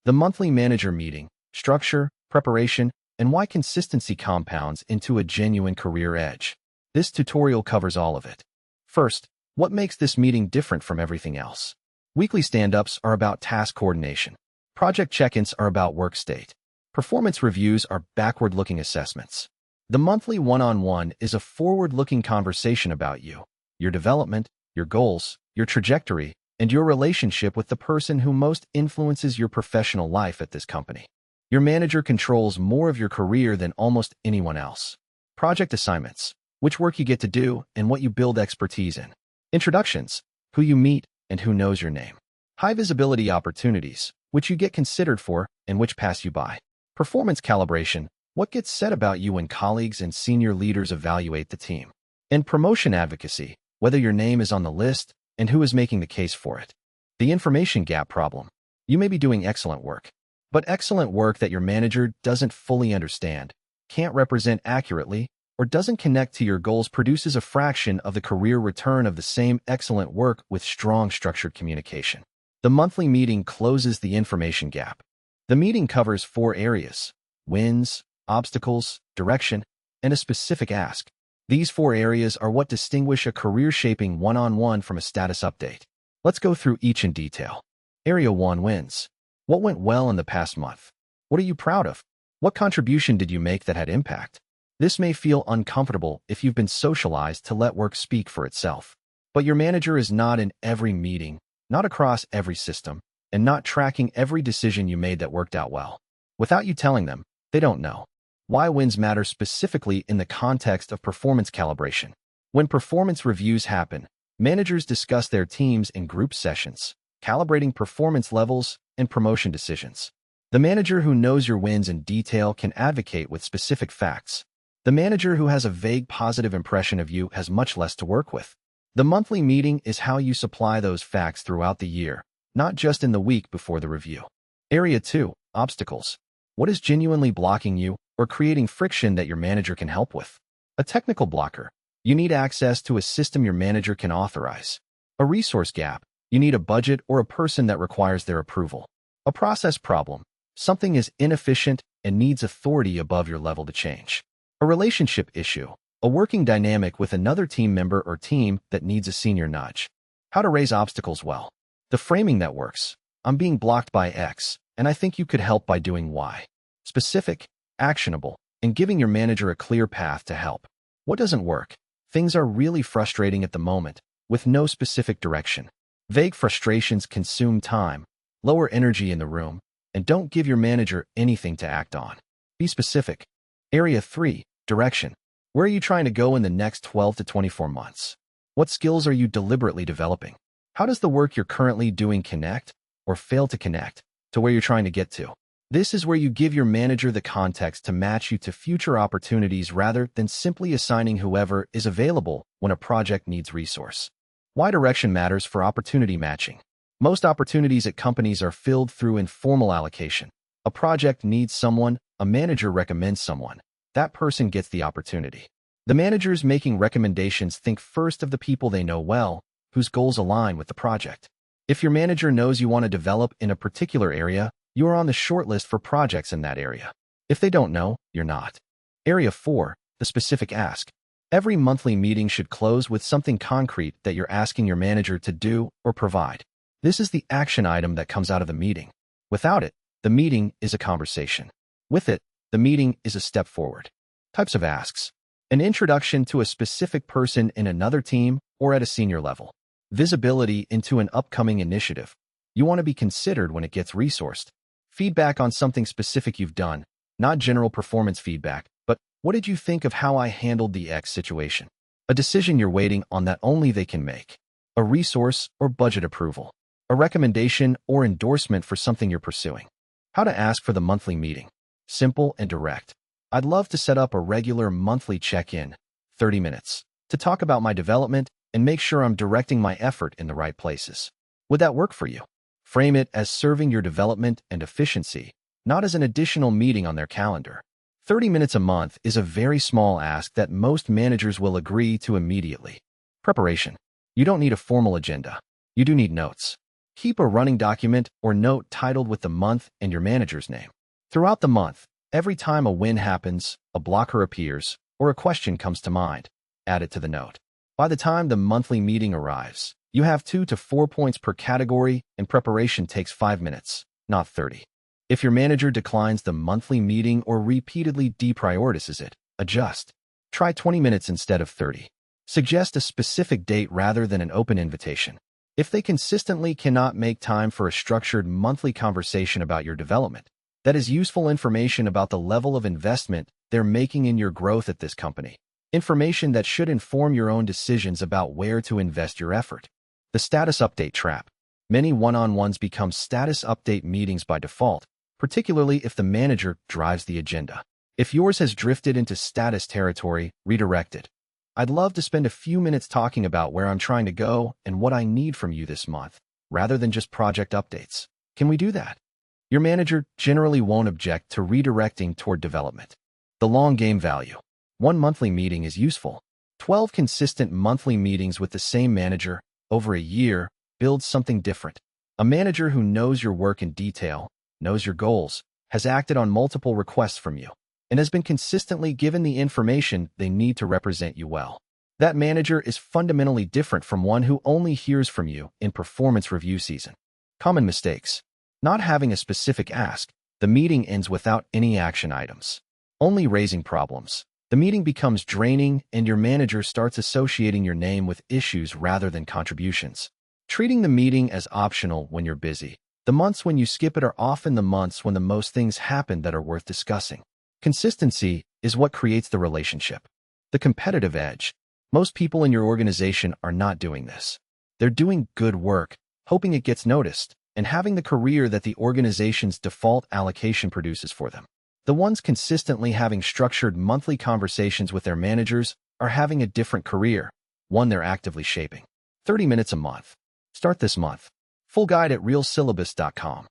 The monthly manager meeting, structure, preparation, and why consistency compounds into a genuine career edge. This tutorial covers all of it. First, what makes this meeting different from everything else? Weekly stand-ups are about task coordination. Project check-ins are about work state. Performance reviews are backward-looking assessments. The monthly one-on-one is a forward-looking conversation about you, your development, your goals, your trajectory, and your relationship with the person who most influences your professional life at this company. Your manager controls more of your career than almost anyone else. Project assignments, which work you get to do and what you build expertise in. Introductions, who you meet and who knows your name. High visibility opportunities, which you get considered for and which pass you by. Performance calibration, what gets said about you when colleagues and senior leaders evaluate the team. And promotion advocacy, whether your name is on the list and who is making the case for it. The information gap problem. You may be doing excellent work, but excellent work that your manager doesn't fully understand, can't represent accurately, or doesn't connect to your goals produces a fraction of the career return of the same excellent work with strong structured communication. The monthly meeting closes the information gap. The meeting covers 4 areas: wins, obstacles, direction, and a specific ask. These 4 areas are what distinguish a career-shaping one-on-one from a status update. Let's go through each in detail. Area 1, wins. What went well in the past month? What are you proud of? What contribution did you make that had impact? This may feel uncomfortable if you've been socialized to let work speak for itself. But your manager is not in every meeting, not across every system, and not tracking every decision you made that worked out well. Without you telling them, they don't know. Why wins matter specifically in the context of performance calibration. When performance reviews happen, managers discuss their teams in group sessions, calibrating performance levels and promotion decisions. The manager who knows your wins in detail can advocate with specific facts. The manager who has a vague positive impression of you has much less to work with. The monthly meeting is how you supply those facts throughout the year, not just in the week before the review. Area 2, obstacles. What is genuinely blocking you or creating friction that your manager can help with? A technical blocker. You need access to a system your manager can authorize. A resource gap. You need a budget or a person that requires their approval. A process problem. Something is inefficient and needs authority above your level to change. A relationship issue. A working dynamic with another team member or team that needs a senior nudge. How to raise obstacles well. The framing that works. I'm being blocked by X, and I think you could help by doing Y. Specific, actionable, and giving your manager a clear path to help. What doesn't work? Things are really frustrating at the moment, with no specific direction. Vague frustrations consume time, lower energy in the room, and don't give your manager anything to act on. Be specific. Area 3, direction. Where are you trying to go in the next 12 to 24 months? What skills are you deliberately developing? How does the work you're currently doing connect, or fail to connect, to where you're trying to get to? This is where you give your manager the context to match you to future opportunities rather than simply assigning whoever is available when a project needs resource. Why direction matters for opportunity matching. Most opportunities at companies are filled through informal allocation. A project needs someone, a manager recommends someone. That person gets the opportunity. The managers making recommendations think first of the people they know well, whose goals align with the project. If your manager knows you want to develop in a particular area, you are on the shortlist for projects in that area. If they don't know, you're not. Area 4, the specific ask. Every monthly meeting should close with something concrete that you're asking your manager to do or provide. This is the action item that comes out of the meeting. Without it, the meeting is a conversation. With it, the meeting is a step forward. Types of asks. An introduction to a specific person in another team or at a senior level. Visibility into an upcoming initiative. You want to be considered when it gets resourced. Feedback on something specific you've done, not general performance feedback, but what did you think of how I handled the X situation? A decision you're waiting on that only they can make. A resource or budget approval. A recommendation or endorsement for something you're pursuing. How to ask for the monthly meeting. Simple and direct. I'd love to set up a regular monthly check-in, 30 minutes, to talk about my development and make sure I'm directing my effort in the right places. Would that work for you? Frame it as serving your development and efficiency, not as an additional meeting on their calendar. 30 minutes a month is a very small ask that most managers will agree to immediately. Preparation. You don't need a formal agenda. You do need notes. Keep a running document or note titled with the month and your manager's name. Throughout the month, every time a win happens, a blocker appears, or a question comes to mind, add it to the note. By the time the monthly meeting arrives, you have 2 to 4 points per category, and preparation takes 5 minutes, not 30. If your manager declines the monthly meeting or repeatedly deprioritizes it, adjust. Try 20 minutes instead of 30. Suggest a specific date rather than an open invitation. If they consistently cannot make time for a structured monthly conversation about your development, that is useful information about the level of investment they're making in your growth at this company. Information that should inform your own decisions about where to invest your effort. The status update trap. Many one-on-ones become status update meetings by default, particularly if the manager drives the agenda. If yours has drifted into status territory, redirect it. I'd love to spend a few minutes talking about where I'm trying to go and what I need from you this month, rather than just project updates. Can we do that? Your manager generally won't object to redirecting toward development. The long game value. One monthly meeting is useful. 12 consistent monthly meetings with the same manager over a year builds something different. A manager who knows your work in detail, knows your goals, has acted on multiple requests from you, and has been consistently given the information they need to represent you well. That manager is fundamentally different from one who only hears from you in performance review season. Common mistakes. Not having a specific ask. The meeting ends without any action items. Only raising problems. The meeting becomes draining and your manager starts associating your name with issues rather than contributions. Treating the meeting as optional when you're busy. The months when you skip it are often the months when the most things happen that are worth discussing. Consistency is what creates the relationship. The competitive edge. Most people in your organization are not doing this. They're doing good work, hoping it gets noticed, and having the career that the organization's default allocation produces for them. The ones consistently having structured monthly conversations with their managers are having a different career, one they're actively shaping. 30 minutes a month. Start this month. Full guide at realsyllabus.com.